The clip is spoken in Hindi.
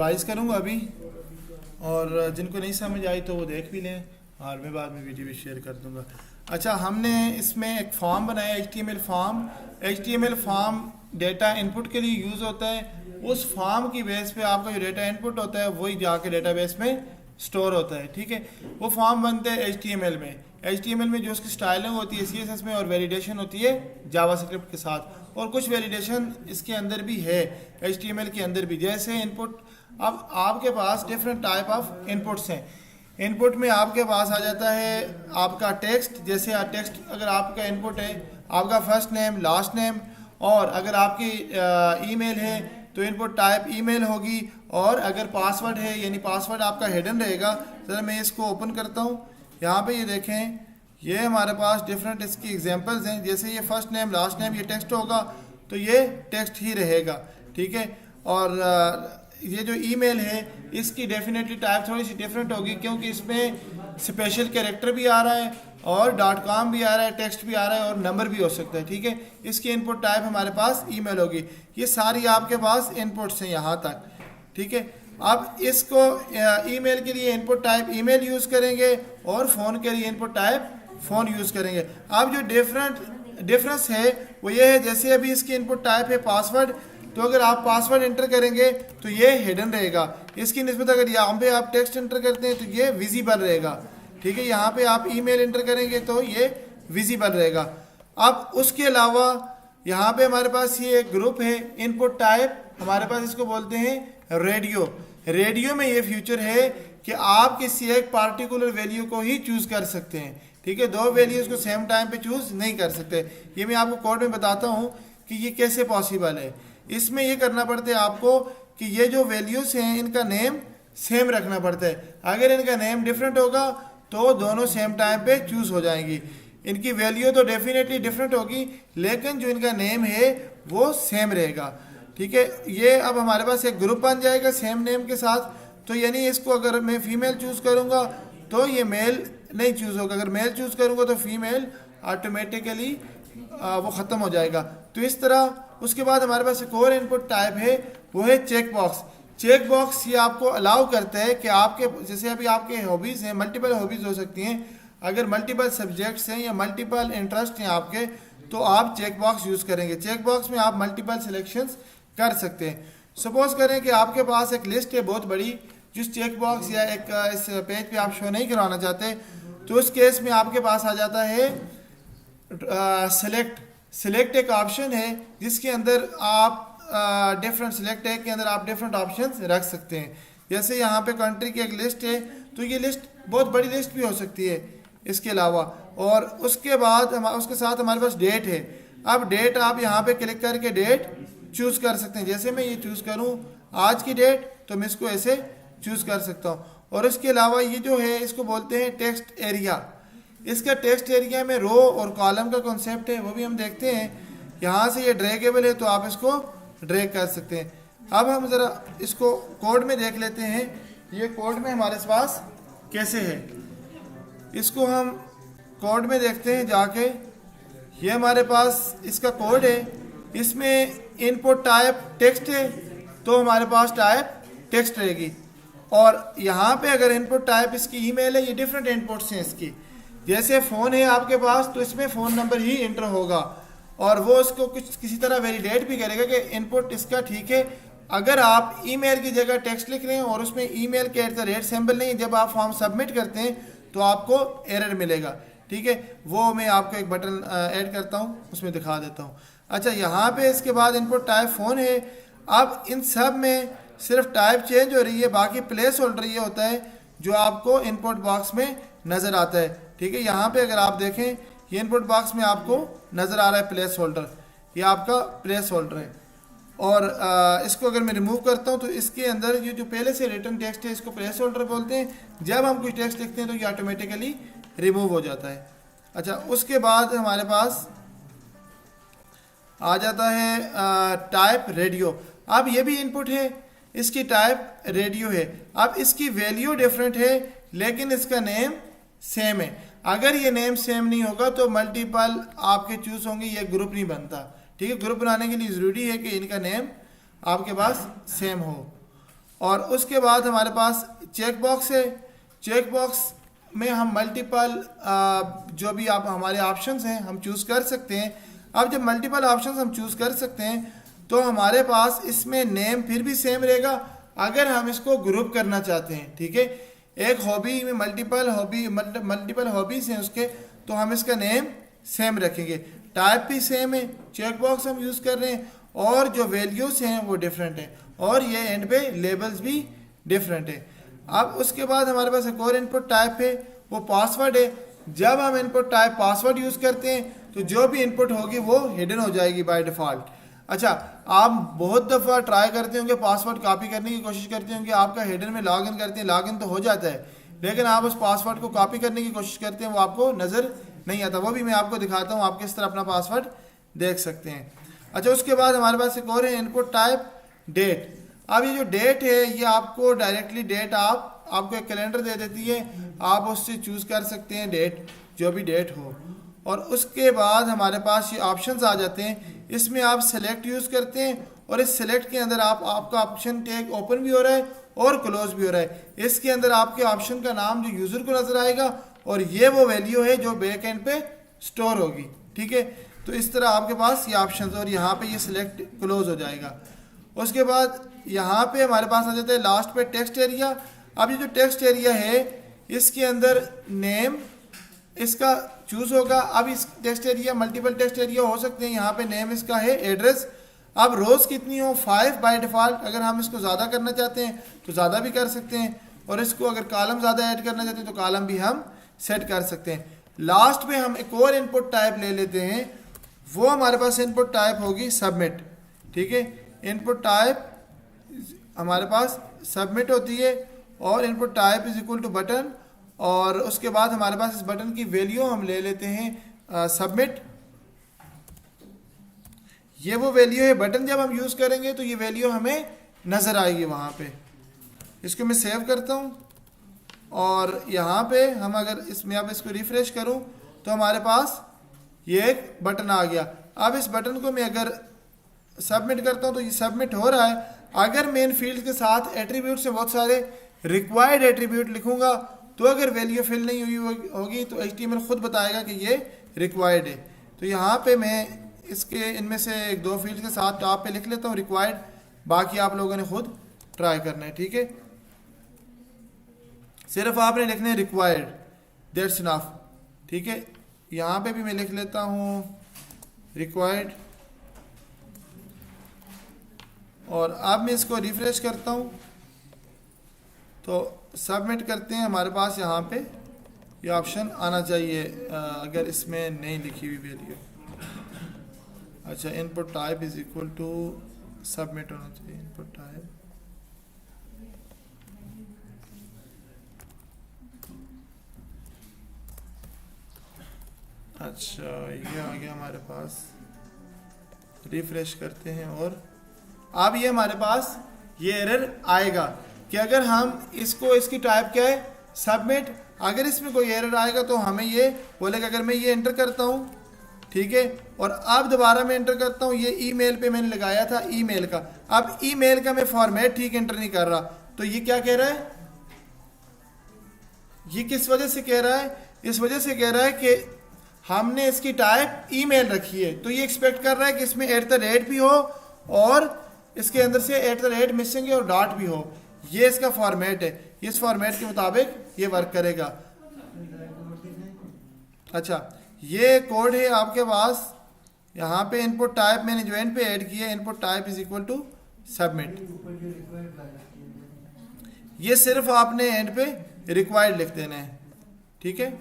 रिवाइज करूँगा अभी, और जिनको नहीं समझ आई तो वो देख भी लें, और मैं बाद में वीडियो भी शेयर कर दूँगा। अच्छा, हमने इसमें एक फॉर्म बनाया HTML फॉर्म डेटा इनपुट के लिए यूज़ होता है। उस फॉर्म की बेस पे आपका जो डेटा इनपुट होता है वही जाके डेटाबेस में स्टोर होता है। ठीक है, वो फॉर्म बनते हैं HTML में जो उसकी स्टाइलिंग होती है CSS में, और वैलिडेशन होती है जावास्क्रिप्ट के साथ, और कुछ वैलिडेशन इसके अंदर भी है HTML के अंदर भी। जैसे इनपुट, अब आपके पास डिफरेंट टाइप ऑफ इनपुट्स हैं। इनपुट में आपके पास आ जाता है आपका टेक्स्ट। जैसे टेक्स्ट अगर आपका इनपुट है आपका फर्स्ट नेम लास्ट नेम, और अगर आपकी ईमेल है तो इनपुट टाइप ईमेल होगी, और अगर पासवर्ड है यानी पासवर्ड आपका हिडन रहेगा। जरा मैं इसको ओपन करता हूँ, यहाँ पे ये देखें, ये हमारे पास डिफरेंट इसकी एग्जांपल्स हैं। जैसे ये फर्स्ट नेम लास्ट नेम ये टेक्स्ट होगा तो ये टेक्स्ट ही रहेगा। ठीक है, और ये जो ईमेल है इसकी डेफिनेटली टाइप थोड़ी सी डिफरेंट होगी, क्योंकि इसमें स्पेशल कैरेक्टर भी आ रहा है, और .com भी आ रहा है, टेक्स्ट भी आ रहा है, और नंबर भी हो सकता है। ठीक है, इसकी इनपुट टाइप हमारे पास ईमेल होगी। ये सारी आपके पास इनपुट्स हैं यहाँ तक। ठीक है, अब इसको ईमेल के लिए इनपुट टाइप ईमेल यूज़ करेंगे, और फ़ोन के लिए इनपुट टाइप फ़ोन यूज़ करेंगे। अब जो डिफरेंस है वो ये है, जैसे अभी इसकी इनपुट टाइप है पासवर्ड, तो अगर आप पासवर्ड एंटर करेंगे तो ये हिडन रहेगा। इसकी निस्बत अगर यहाँ पे आप टेक्स्ट एंटर करते हैं तो ये विजिबल रहेगा। ठीक है, यहाँ पे आप ईमेल एंटर करेंगे तो ये विजिबल रहेगा। अब उसके अलावा यहाँ पे हमारे पास ये एक ग्रुप है इनपुट टाइप, हमारे पास इसको बोलते हैं रेडियो में ये फीचर है कि आप किसी एक पार्टिकुलर वैल्यू को ही चूज कर सकते हैं। ठीक है, दो वैल्यूज को सेम टाइम पे चूज नहीं कर सकते। ये मैं आपको कोड में बताता हूँ कि ये कैसे पॉसिबल है। इसमें ये करना पड़ता है आपको कि ये जो वैल्यूज हैं इनका नेम सेम रखना पड़ता है। अगर इनका नेम डिफरेंट होगा तो दोनों सेम टाइम पे चूज हो जाएंगी। इनकी वैल्यू तो डेफिनेटली डिफरेंट होगी, लेकिन जो इनका नेम है वो सेम रहेगा। ठीक है, ये अब हमारे पास एक ग्रुप बन जाएगा सेम नेम के साथ। तो यानी इसको अगर मैं फीमेल चूज करूंगा तो ये मेल नहीं चूज होगा, अगर मेल चूज करूंगा तो फीमेल ऑटोमेटिकली वो ख़त्म हो जाएगा। तो इस तरह उसके बाद हमारे पास एक और इनपुट टाइप है, वो है चेक बॉक्स। ये आपको अलाउ करता है कि आपके जैसे अभी आपके हॉबीज़ हैं, मल्टीपल हॉबीज़ हो सकती हैं। अगर मल्टीपल सब्जेक्ट्स हैं या मल्टीपल इंटरेस्ट हैं आपके, तो आप चेक बॉक्स यूज़ करेंगे। चेक बॉक्स में आप मल्टीपल सिलेक्शंस कर सकते हैं। सपोज करें कि आपके पास एक लिस्ट है बहुत बड़ी, जिस चेक बॉक्स या एक इस पेज पे आप शो नहीं करवाना चाहते, तो उस केस में आपके पास आ जाता है सेलेक्ट एक ऑप्शन है जिसके अंदर आप डिफरेंट सेलेक्ट है के अंदर आप डिफरेंट ऑप्शंस रख सकते हैं। जैसे यहाँ पे कंट्री की एक लिस्ट है, तो ये लिस्ट बहुत बड़ी लिस्ट भी हो सकती है इसके अलावा। और उसके बाद उसके साथ हमारे पास डेट है। अब डेट आप यहाँ पे क्लिक करके डेट चूज कर सकते हैं। जैसे मैं ये चूज करूँ आज की डेट, तो मैं इसको ऐसे चूज कर सकता हूँ। और इसके अलावा ये जो है इसको बोलते हैं टेक्स्ट एरिया। इसका टेक्स्ट एरिया में रो और कॉलम का कॉन्सेप्ट है, वो भी हम देखते हैं। यहाँ से ये ड्रैगेबल है तो आप इसको ड्रैग कर सकते हैं। अब हम ज़रा इसको कोड में देख लेते हैं, ये कोड में हमारे पास कैसे है। इसको हम कोड में देखते हैं जाके। ये हमारे पास इसका कोड है, इसमें इनपुट टाइप टेक्स्ट है तो हमारे पास टाइप टेक्स्ट रहेगी। और यहाँ पे अगर इनपुट टाइप इसकी ईमेल है, ये डिफरेंट इनपुट्स हैं इसकी। जैसे फ़ोन है आपके पास तो इसमें फ़ोन नंबर ही इंटर होगा, और वो उसको कुछ किसी तरह वैलिडेट भी करेगा कि इनपुट इसका ठीक है। अगर आप ईमेल की जगह टेक्स्ट लिख रहे हैं और उसमें ईमेल के @ सिंबल नहीं, जब आप फॉर्म सबमिट करते हैं तो आपको एरर मिलेगा। ठीक है, वो मैं आपको एक बटन ऐड करता हूँ, उसमें दिखा देता हूँ। अच्छा, यहाँ पे इसके बाद इनपुट टाइप फ़ोन है। अब इन सब में सिर्फ टाइप चेंज हो रही है, बाकी प्लेस होल्डर ये होता है जो आपको इनपुट बॉक्स में नज़र आता है। ठीक है, यहाँ पे अगर आप देखें ये इनपुट बॉक्स में आपको नज़र आ रहा है प्लेस होल्डर, ये आपका प्लेस होल्डर है। और इसको अगर मैं रिमूव करता हूँ तो इसके अंदर ये जो पहले से रिटर्न टेक्स्ट है इसको प्लेस होल्डर बोलते हैं। जब हम कुछ टेक्स्ट लिखते हैं तो ये ऑटोमेटिकली रिमूव हो जाता है। अच्छा, उसके बाद हमारे पास आ जाता है टाइप रेडियो। अब ये भी इनपुट है, इसकी टाइप रेडियो है। अब इसकी वैल्यू डिफरेंट है लेकिन इसका नेम सेम है। अगर ये नेम सेम नहीं होगा तो मल्टीपल आपके चूज होंगे, ये ग्रुप नहीं बनता। ठीक है, ग्रुप बनाने के लिए ज़रूरी है कि इनका नेम आपके पास सेम हो। और उसके बाद हमारे पास चेक बॉक्स है। चेक बॉक्स में हम मल्टीपल जो भी आप हमारे ऑप्शंस हैं हम चूज़ कर सकते हैं। अब जब मल्टीपल ऑप्शंस हम चूज़ कर सकते हैं तो हमारे पास इसमें नेम फिर भी सेम रहेगा अगर हम इसको ग्रुप करना चाहते हैं। ठीक है, एक हॉबी में मल्टीपल हॉबीज हैं उसके, तो हम इसका नेम सेम रखेंगे। टाइप भी सेम है, चेक बॉक्स हम यूज़ कर रहे हैं और जो वैल्यूज़ हैं वो डिफरेंट हैं और ये एंड पे लेबल्स भी डिफरेंट है। अब उसके बाद हमारे पास एक और इनपुट टाइप है, वो पासवर्ड है। जब हम इनपुट टाइप पासवर्ड यूज़ करते हैं तो जो भी इनपुट होगी वो हिडन हो जाएगी बाय डिफ़ॉल्ट। अच्छा, आप बहुत दफ़ा ट्राई करते होंगे पासवर्ड कॉपी करने की कोशिश करते होंगे, आपका हिडन में लॉगिन करते हैं, लॉगिन तो हो जाता है लेकिन आप उस पासवर्ड को कॉपी करने की कोशिश करते हैं वो आपको नज़र नहीं आता। वो भी मैं आपको दिखाता हूँ, आप किस तरह अपना पासवर्ड देख सकते हैं। अच्छा, उसके बाद हमारे पास एक और है इनपुट टाइप डेट। अब ये जो डेट है ये आपको डायरेक्टली डेट आपको एक कैलेंडर दे देती है, आप उससे चूज़ कर सकते हैं डेट, जो भी डेट हो। और उसके बाद हमारे पास ये ऑप्शंस आ जाते हैं, इसमें आप सेलेक्ट यूज़ करते हैं और इस सेलेक्ट के अंदर आपका ऑप्शन टैग ओपन भी हो रहा है और क्लोज भी हो रहा है। इसके अंदर आपके ऑप्शन का नाम जो यूज़र को नज़र आएगा और ये वो वैल्यू है जो बैक एंड पे स्टोर होगी। ठीक है, तो इस तरह आपके पास ये ऑप्शंस और यहाँ पे ये सिलेक्ट क्लोज हो जाएगा। उसके बाद यहाँ पे हमारे पास आ जाता है लास्ट पे टेक्स्ट एरिया। अब ये जो टेक्स्ट एरिया है इसके अंदर नेम इसका चूज होगा। अब इस text area multiple text area हो सकते हैं, यहाँ पे नेम इसका है एड्रेस। अब रोज कितनी हो 5 बाय डिफॉल्ट, अगर हम इसको ज़्यादा करना चाहते हैं तो ज़्यादा भी कर सकते हैं और इसको अगर कॉलम ज़्यादा ऐड करना चाहते हैं तो कॉलम भी हम सेट कर सकते हैं। लास्ट में हम एक और इनपुट टाइप ले लेते हैं, वो हमारे पास इनपुट टाइप होगी सबमिट। ठीक है, इनपुट टाइप हमारे पास सबमिट होती है और input type is equal to button और उसके बाद हमारे पास इस बटन की वैल्यू हम ले लेते हैं सबमिट। ये वो वैल्यू है, बटन जब हम यूज़ करेंगे तो ये वैल्यू हमें नज़र आएगी वहाँ पे। इसको मैं सेव करता हूँ और यहाँ पे हम अगर इसमें अब इसको रिफ्रेश करूँ तो हमारे पास ये एक बटन आ गया। अब इस बटन को मैं अगर सबमिट करता हूँ तो ये सबमिट हो रहा है। अगर मेन फील्ड के साथ एट्रीब्यूट से बहुत सारे रिक्वायर्ड एट्रीब्यूट लिखूंगा तो अगर वैल्यू फिल नहीं हुई होगी तो HTML खुद बताएगा कि ये रिक्वायर्ड है। तो यहाँ पे मैं इसके इनमें से एक दो फील्ड के साथ टॉप पे लिख लेता हूँ रिक्वायर्ड, बाकी आप लोगों ने खुद ट्राई करना है। ठीक है, सिर्फ आपने लिखना है रिक्वायर्ड, दैट्स इनफ। ठीक है, यहाँ पे भी मैं लिख लेता हूँ रिक्वायर्ड और अब मैं इसको रिफ्रेश करता हूँ तो सबमिट करते हैं। हमारे पास यहाँ पे ये ऑप्शन आना चाहिए अगर इसमें नहीं लिखी हुई वैल्यू। अच्छा, input type is equal to submit होना चाहिए, इनपुट टाइप। अच्छा, ये आ गया हमारे पास, रिफ्रेश करते हैं और अब ये हमारे पास ये एरर आएगा कि अगर हम इसको इसकी टाइप क्या है सबमिट, अगर इसमें कोई एरर आएगा तो हमें ये बोलेगा। अगर मैं ये एंटर करता हूँ, ठीक है, और अब दोबारा मैं एंटर करता हूँ, ये ईमेल पे मैंने लगाया था ईमेल का, अब ईमेल का मैं फॉर्मेट ठीक एंटर नहीं कर रहा तो ये क्या कह रहा है, ये किस वजह से कह रहा है, इस वजह से कह रहा है कि हमने इसकी टाइप ईमेल रखी है तो ये एक्सपेक्ट कर रहा है कि इसमें @ भी हो और इसके अंदर से @ मिसिंग और डॉट भी हो। ये इसका फॉर्मेट है, इस फॉर्मेट के मुताबिक ये वर्क करेगा। अच्छा, ये कोड है आपके पास, यहाँ पे इनपुट टाइप मैंने जो एंड पे ऐड किया है, input type is equal to submit. ये सिर्फ आपने एंड पे रिक्वायर्ड लिख देना है। ठीक है।